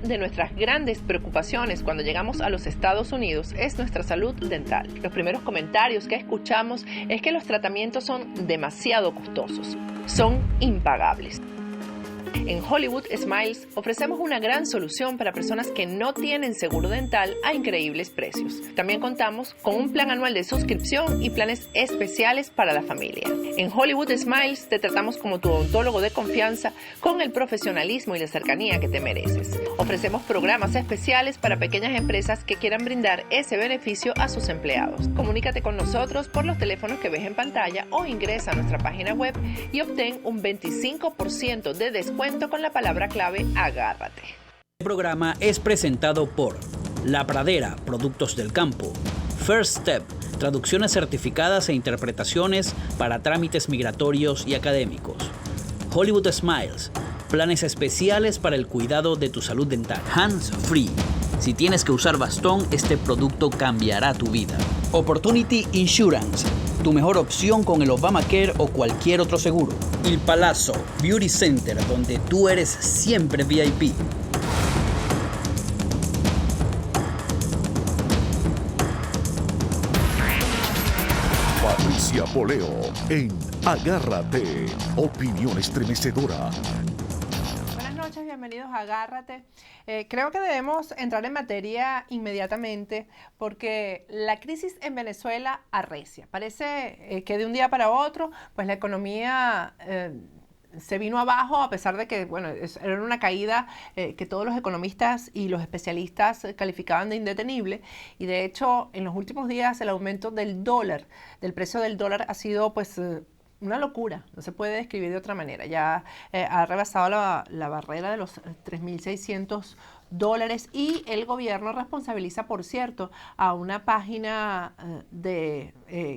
de nuestras grandes preocupaciones cuando llegamos a los Estados Unidos es nuestra salud dental. Los primeros comentarios que escuchamos es que los tratamientos son demasiado costosos, son impagables. En Hollywood Smiles ofrecemos una gran solución para personas que no tienen seguro dental a increíbles precios. También contamos con un plan anual de suscripción y planes especiales para la familia. En Hollywood Smiles te tratamos como tu odontólogo de confianza con el profesionalismo y la cercanía que te mereces. Ofrecemos programas especiales para pequeñas empresas que quieran brindar ese beneficio a sus empleados. Comunícate con nosotros por los teléfonos que ves en pantalla o ingresa a nuestra página web y obtén un 25% de descuento con la palabra clave agárrate. Este programa es presentado por La Pradera, Productos del Campo, First Step, traducciones certificadas e interpretaciones para trámites migratorios y académicos, Hollywood Smiles, planes especiales para el cuidado de tu salud dental, Hands Free. Si tienes que usar bastón, este producto cambiará tu vida. Opportunity Insurance, tu mejor opción con el Obamacare o cualquier otro seguro. Il Palazzo Beauty Center, donde tú eres siempre VIP. Patricia Poleo en Agárrate, opinión estremecedora. Buenas noches, bienvenidos a Agárrate. Creo que debemos entrar en materia inmediatamente porque la crisis en Venezuela arrecia. Parece que de un día para otro, pues la economía se vino abajo, a pesar de que, bueno, era una caída que todos los economistas y los especialistas calificaban de indetenible. Y de hecho, en los últimos días el aumento del dólar, del precio del dólar, ha sido pues una locura, no se puede describir de otra manera. Ya ha rebasado la barrera de los $3.600 y el gobierno responsabiliza, por cierto, a una página que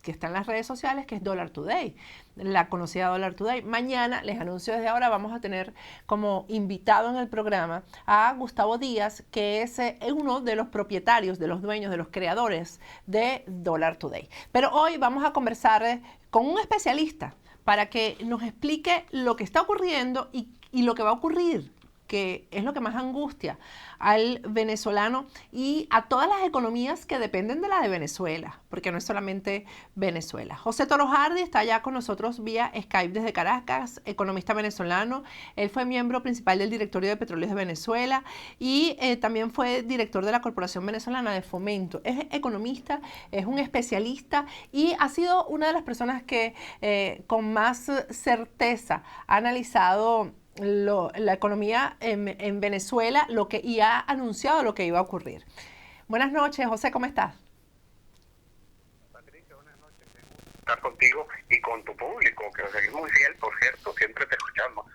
está en las redes sociales, que es Dollar Today, la conocida Dollar Today. Mañana, les anuncio desde ahora, vamos a tener como invitado en el programa a Gustavo Díaz, que es uno de los propietarios, de los dueños, de los creadores de Dollar Today. Pero hoy vamos a conversar con un especialista para que nos explique lo que está ocurriendo y lo que va a ocurrir, que es lo que más angustia al venezolano y a todas las economías que dependen de la de Venezuela, porque no es solamente Venezuela. José Torojardi está ya con nosotros vía Skype desde Caracas, economista venezolano. Él fue miembro principal del Directorio de Petróleos de Venezuela y también fue director de la Corporación Venezolana de Fomento. Es economista, es un especialista y ha sido una de las personas que con más certeza ha analizado la economía en Venezuela y ha anunciado lo que iba a ocurrir. Buenas noches, José, ¿cómo estás? Patricia, buenas noches. Me gusta estar contigo y con tu público, que nos seguimos muy fiel, por cierto, siempre te escuchamos.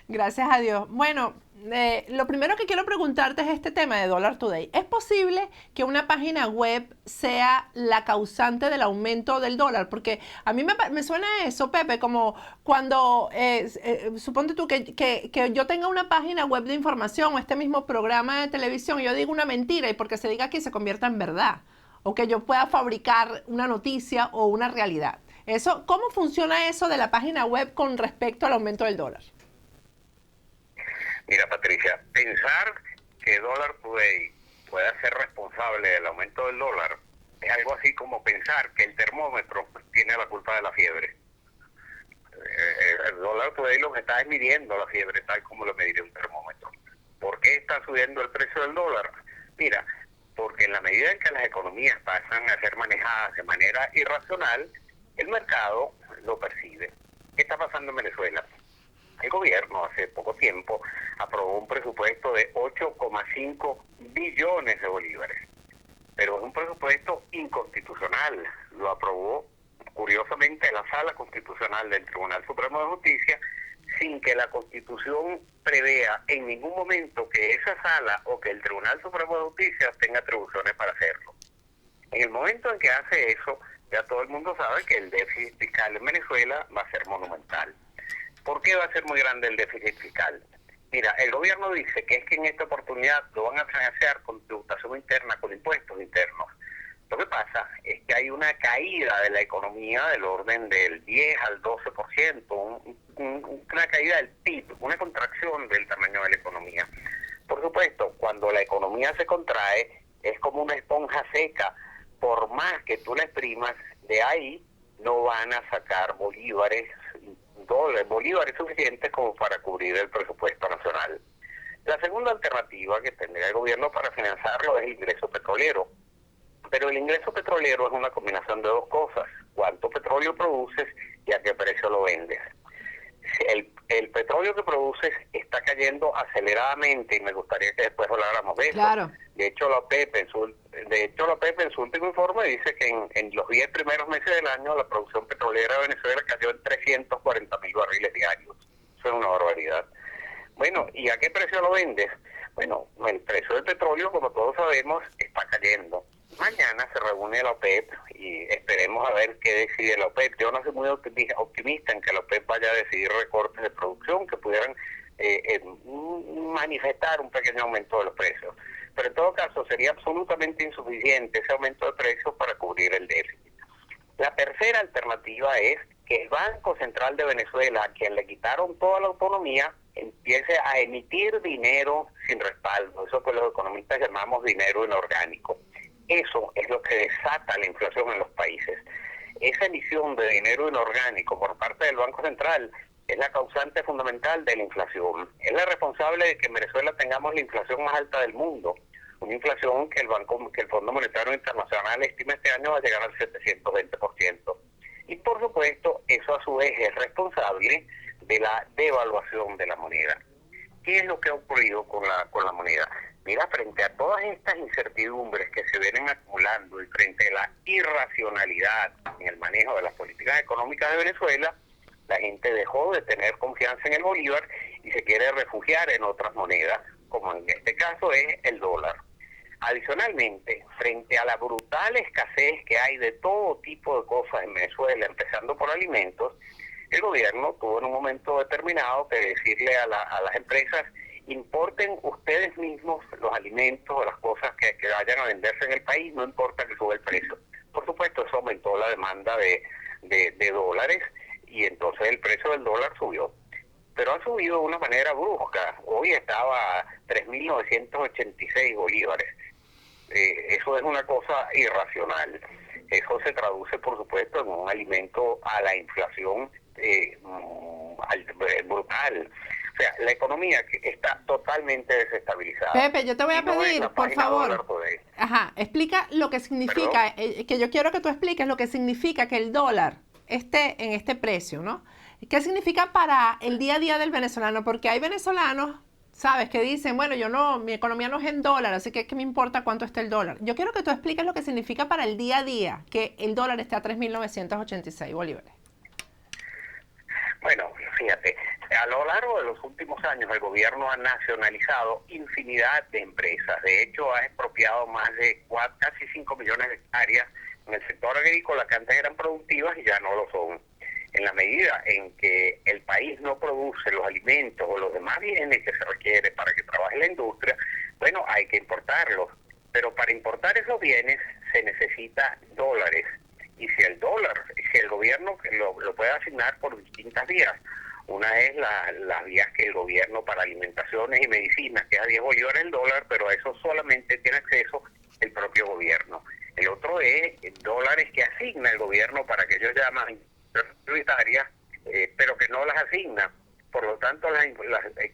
Gracias a Dios. Bueno, lo primero que quiero preguntarte es este tema de Dollar Today. ¿Es posible que una página web sea la causante del aumento del dólar? Porque a mí me suena eso, Pepe, como cuando, suponte tú que yo tenga una página web de información o este mismo programa de televisión y yo digo una mentira y porque se diga aquí se convierta en verdad. O que yo pueda fabricar una noticia o una realidad. ¿Cómo funciona eso de la página web con respecto al aumento del dólar? Mira, Patricia, pensar que Dollar Today pueda ser responsable del aumento del dólar es algo así como pensar que el termómetro tiene la culpa de la fiebre. El Dollar Today lo que está es midiendo la fiebre tal como lo mediría un termómetro. ¿Por qué está subiendo el precio del dólar? Mira, porque en la medida en que las economías pasan a ser manejadas de manera irracional, el mercado lo percibe. ¿Qué está pasando en Venezuela? El gobierno hace poco tiempo aprobó un presupuesto de 8,5 billones de bolívares, pero es un presupuesto inconstitucional. Lo aprobó, curiosamente, la Sala Constitucional del Tribunal Supremo de Justicia, sin que la Constitución prevea en ningún momento que esa sala o que el Tribunal Supremo de Justicia tenga atribuciones para hacerlo. En el momento en que hace eso, ya todo el mundo sabe que el déficit fiscal en Venezuela va a ser monumental. ¿Por qué va a ser muy grande el déficit fiscal? Mira, el gobierno dice que es que en esta oportunidad lo van a financiar con tributación interna, con impuestos internos. Lo que pasa es que hay una caída de la economía del orden del 10 al 12%, una caída del PIB, una contracción del tamaño de la economía. Por supuesto, cuando la economía se contrae, es como una esponja seca. Por más que tú la exprimas, de ahí no van a sacar bolívares suficientes como para cubrir el presupuesto nacional. La segunda alternativa que tendría el gobierno para financiarlo es el ingreso petrolero. Pero el ingreso petrolero es una combinación de dos cosas: cuánto petróleo produces y a qué precio lo vendes. El petróleo que produces está cayendo aceleradamente y me gustaría que después habláramos de eso. Claro. De hecho, la OPEP en su último informe dice que en los 10 primeros meses del año la producción petrolera de Venezuela cayó en 340.000 barriles diarios. Eso es una barbaridad. Bueno, ¿y a qué precio lo vendes? Bueno, el precio del petróleo, como todos sabemos, está cayendo. Mañana se reúne la OPEP y esperemos a ver qué decide la OPEP. Yo no soy muy optimista en que la OPEP vaya a decidir recortes de producción que pudieran manifestar un pequeño aumento de los precios. Pero en todo caso sería absolutamente insuficiente ese aumento de precios para cubrir el déficit. La tercera alternativa es que el Banco Central de Venezuela, a quien le quitaron toda la autonomía, empiece a emitir dinero sin respaldo. Eso que los economistas llamamos dinero inorgánico. Eso es lo que desata la inflación en los países. Esa emisión de dinero inorgánico por parte del Banco Central es la causante fundamental de la inflación. Es la responsable de que en Venezuela tengamos la inflación más alta del mundo. Una inflación que el Fondo Monetario Internacional estima este año va a llegar al 720%. Y por supuesto, eso a su vez es responsable de la devaluación de la moneda. ¿Qué es lo que ha ocurrido con la moneda? Mira, frente a todas estas incertidumbres que se vienen acumulando y frente a la irracionalidad en el manejo de las políticas económicas de Venezuela, la gente dejó de tener confianza en el bolívar y se quiere refugiar en otras monedas, como en este caso es el dólar. Adicionalmente, frente a la brutal escasez que hay de todo tipo de cosas en Venezuela, empezando por alimentos, el gobierno tuvo en un momento determinado que decirle a las empresas: importen ustedes mismos los alimentos o las cosas que vayan a venderse en el país, no importa que suba el precio. Por supuesto, eso aumentó la demanda de dólares y entonces el precio del dólar subió. Pero ha subido de una manera brusca. Hoy estaba a 3.986 bolívares. Eso es una cosa irracional. Eso se traduce, por supuesto, en un alimento a la inflación brutal. O sea, la economía está totalmente desestabilizada. Pepe, yo te voy a Y no es pedir, la por página favor. Dólar Today. Ajá, explica lo que significa, que yo quiero que tú expliques lo que significa que el dólar esté en este precio, ¿no? ¿Qué significa para el día a día del venezolano? Porque hay venezolanos, ¿sabes?, que dicen, bueno, mi economía no es en dólar, así que ¿qué me importa cuánto esté el dólar? Yo quiero que tú expliques lo que significa para el día a día que el dólar esté a 3.986 bolívares. Bueno, fíjate, a lo largo de los últimos años el gobierno ha nacionalizado infinidad de empresas. De hecho, ha expropiado más de casi 5 millones de hectáreas en el sector agrícola que antes eran productivas y ya no lo son. En la medida en que el país no produce los alimentos o los demás bienes que se requiere para que trabaje la industria, bueno, hay que importarlos. Pero para importar esos bienes se necesita dólares. Y si el gobierno lo puede asignar por distintas vías. Una es las vías que el gobierno para alimentaciones y medicinas, que es a 10 bolívares el dólar, pero a eso solamente tiene acceso el propio gobierno. El otro es dólares que asigna el gobierno para que ellos llaman prioritarias, pero que no las asigna. Por lo tanto,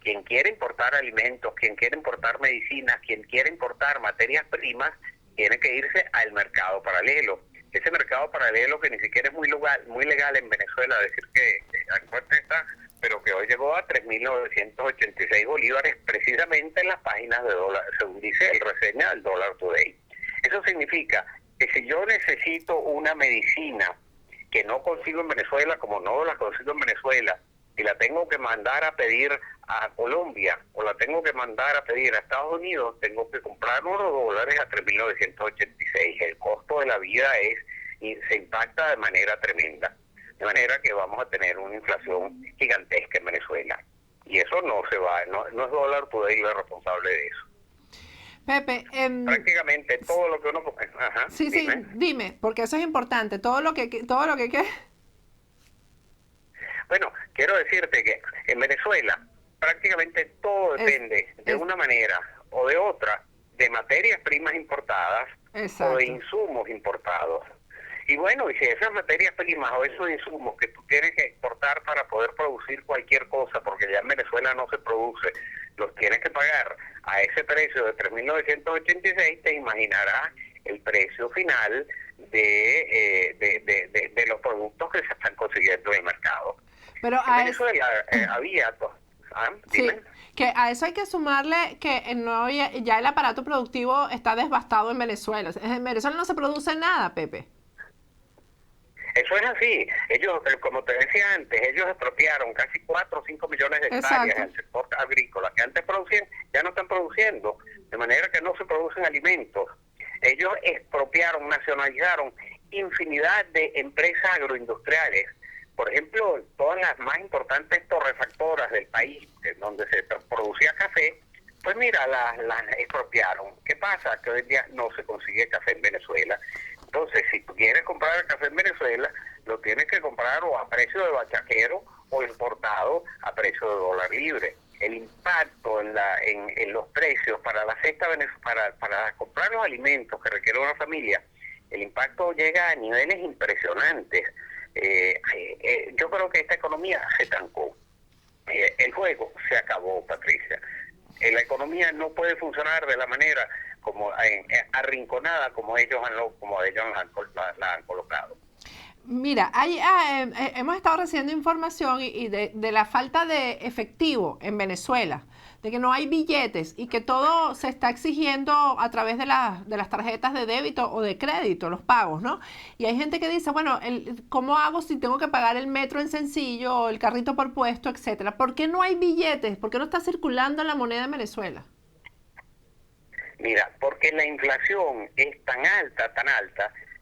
quien quiere importar alimentos, quien quiere importar medicinas, quien quiere importar materias primas, tiene que irse al mercado paralelo. Ese mercado paralelo que ni siquiera es muy legal en Venezuela, decir que está, pero que hoy llegó a 3.986 bolívares precisamente en las páginas de dólar, según dice el reseña del Dollar Today. Eso significa que si yo necesito una medicina que no consigo en Venezuela, como no la consigo en Venezuela, y la tengo que mandar a pedir a Colombia o la tengo que mandar a pedir a Estados Unidos, tengo que comprar unos dólares a 3.986. El costo de la vida se impacta de manera tremenda. De manera que vamos a tener una inflación gigantesca en Venezuela. Y eso no se va, no es Dollar Today el responsable de eso. Pepe, prácticamente todo lo que uno... Ajá, sí, dime, porque eso es importante. Todo lo que Bueno, quiero decirte que en Venezuela prácticamente todo depende de una manera o de otra, de materias primas importadas Exacto. o de insumos importados. Y bueno, y si esas materias primas o esos insumos que tú tienes que exportar para poder producir cualquier cosa, porque ya en Venezuela no se produce, los tienes que pagar a ese precio de 3.986, te imaginarás el precio final de los productos que se están consiguiendo en el mercado. Pero En a Venezuela había... sí, dime. que a eso hay que sumarle que no, ya el aparato productivo está devastado en Venezuela. En Venezuela no se produce nada, Pepe. Eso es así. Ellos, como te decía antes, ellos expropiaron casi 4 o 5 millones de hectáreas Exacto. en el sector agrícola que antes producían, ya no están produciendo, de manera que no se producen alimentos. Ellos expropiaron, nacionalizaron infinidad de empresas agroindustriales. Por ejemplo, todas las más importantes torrefactoras del país, donde se producía café, pues mira, las expropiaron. ¿Qué pasa? Que hoy en día no se consigue café en Venezuela. Entonces, si tú quieres comprar el café en Venezuela, lo tienes que comprar o a precio de bachaquero o importado a precio de dólar libre. El impacto en los precios para la cesta para comprar los alimentos que requiere una familia, el impacto llega a niveles impresionantes. Yo creo que esta economía se trancó. El juego se acabó, Patricia. La economía no puede funcionar de la manera como arrinconada como ellos la han colocado. Mira, hemos estado recibiendo información y de la falta de efectivo en Venezuela, de que no hay billetes y que todo se está exigiendo a través de las tarjetas de débito o de crédito, los pagos, ¿no? Y hay gente que dice, bueno, ¿cómo hago si tengo que pagar el metro en sencillo, el carrito por puesto, etcétera? ¿Por qué no hay billetes? ¿Por qué no está circulando la moneda en Venezuela? Mira, porque la inflación es tan alta,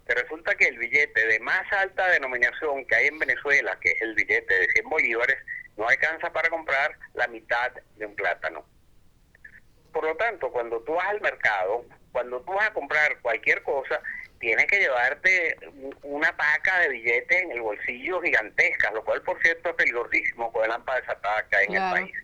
que resulta que el billete de más alta denominación que hay en Venezuela, que es el billete de 100 bolívares, no alcanza para comprar la mitad de un plátano. Por lo tanto, cuando tú vas al mercado, cuando tú vas a comprar cualquier cosa, tienes que llevarte una paca de billetes en el bolsillo gigantesca, lo cual, por cierto, es peligrosísimo con el hampa desatada que hay en el país.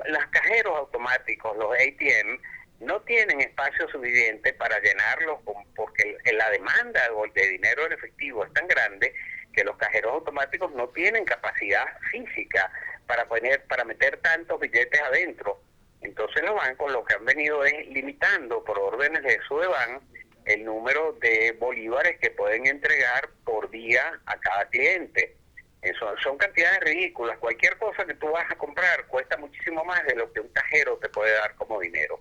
Los cajeros automáticos, los ATM, no tienen espacio suficiente para llenarlos porque la demanda de dinero en efectivo es tan grande que los cajeros automáticos no tienen capacidad física para meter tantos billetes adentro. Entonces los bancos lo que han venido es limitando por órdenes de Sudeban el número de bolívares que pueden entregar por día a cada cliente. Son cantidades ridículas. Cualquier cosa que tú vas a comprar cuesta muchísimo más de lo que un cajero te puede dar como dinero.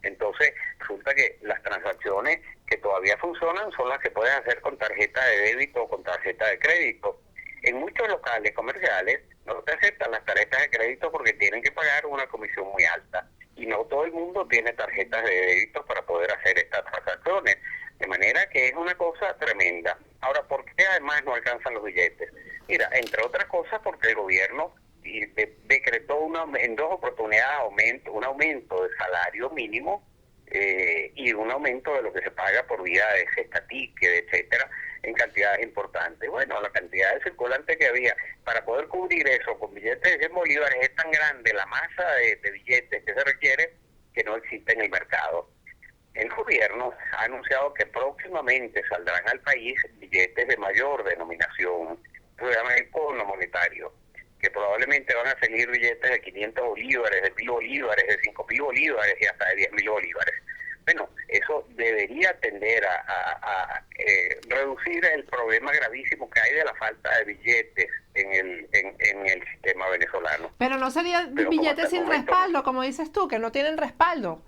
Entonces, resulta que las transacciones que todavía funcionan son las que puedes hacer con tarjeta de débito o con tarjeta de crédito. En muchos locales comerciales no te aceptan las tarjetas de crédito porque tienen que pagar una comisión muy alta. Y no todo el mundo tiene tarjetas de débito para poder hacer estas transacciones. De manera que es una cosa tremenda. Ahora, ¿por qué además no alcanzan los billetes? Mira, entre otras cosas porque el gobierno decretó en 2 oportunidades un aumento de salario mínimo y un aumento de lo que se paga por vía de cesta ticket, etcétera, en cantidades importantes. Bueno, la cantidad de circulante que había para poder cubrir eso con billetes de 100 bolívares es tan grande, la masa de billetes que se requiere, que no existe en el mercado. El gobierno ha anunciado que próximamente saldrán al país billetes de mayor denominación, se llama el cono monetario, que probablemente van a salir billetes de 500 bolívares, de 1.000 bolívares, de 5.000 bolívares y hasta de 10.000 bolívares. Bueno, eso debería tender a reducir el problema gravísimo que hay de la falta de billetes en el sistema venezolano. Pero no serían billetes sin respaldo, como dices tú, que no tienen respaldo.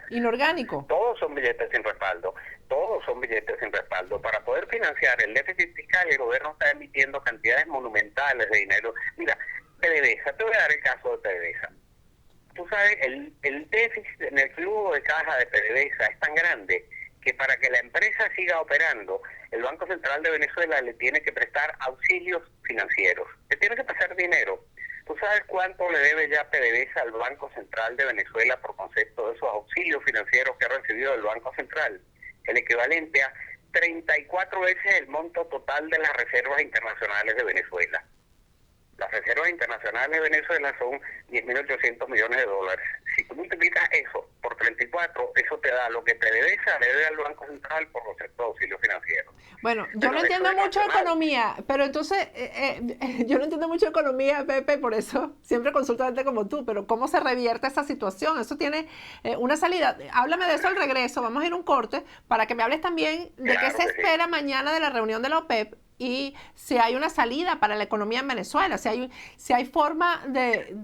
Inorgánico. Todos son billetes sin respaldo. Todos son billetes sin respaldo. Para poder financiar el déficit fiscal, el gobierno está emitiendo cantidades monumentales de dinero. Mira, PDVSA, te voy a dar el caso de PDVSA. Tú sabes, el déficit en el flujo de caja de PDVSA es tan grande que para que la empresa siga operando, el Banco Central de Venezuela le tiene que prestar auxilios financieros. Le tiene que pasar dinero. ¿Tú sabes cuánto le debe ya PDVSA al Banco Central de Venezuela por concepto de esos auxilios financieros que ha recibido del Banco Central? El equivalente a 34 veces el monto total de las reservas internacionales de Venezuela. Las reservas internacionales de Venezuela son 10.800 millones de dólares. Si tú multiplicas eso por 34, eso te da lo que PDVSA le debe al Banco Central por concepto de auxilio financiero. Bueno, yo Pero no eso entiendo es mucho de nacional. economía, pero entonces, yo no entiendo mucho de economía, Pepe, por eso siempre consulto a gente como tú, pero ¿cómo se revierte esa situación? Eso tiene una salida. Háblame de eso al regreso, vamos a ir a un corte para que me hables también de qué Claro se que sí. espera mañana de la reunión de la OPEP y si hay una salida para la economía en Venezuela, si hay forma de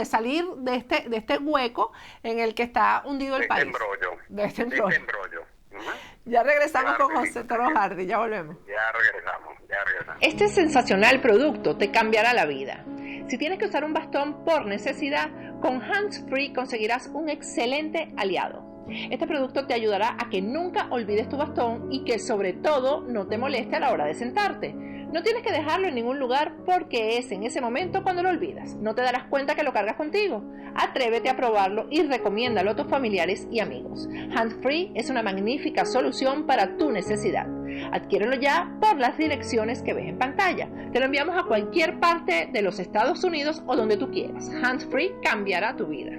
salir de este hueco en el que está hundido el De país. este embrollo. De este De embrollo. este embrollo. Ujú. Ya regresamos Claro con que sí. José Toro Hardy, ya volvemos. Ya regresamos. Este sensacional producto te cambiará la vida. Si tienes que usar un bastón por necesidad, con Hands Free conseguirás un excelente aliado. Este producto te ayudará a que nunca olvides tu bastón y que sobre todo no te moleste a la hora de sentarte. No tienes que dejarlo en ningún lugar porque es en ese momento cuando lo olvidas. No te darás cuenta que lo cargas contigo. Atrévete a probarlo y recomiéndalo a tus familiares y amigos. Hands Free es una magnífica solución para tu necesidad. Adquiérelo ya por las direcciones que ves en pantalla. Te lo enviamos a cualquier parte de los Estados Unidos o donde tú quieras. Hands Free cambiará tu vida.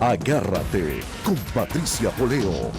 Agárrate con Patricia Poleo.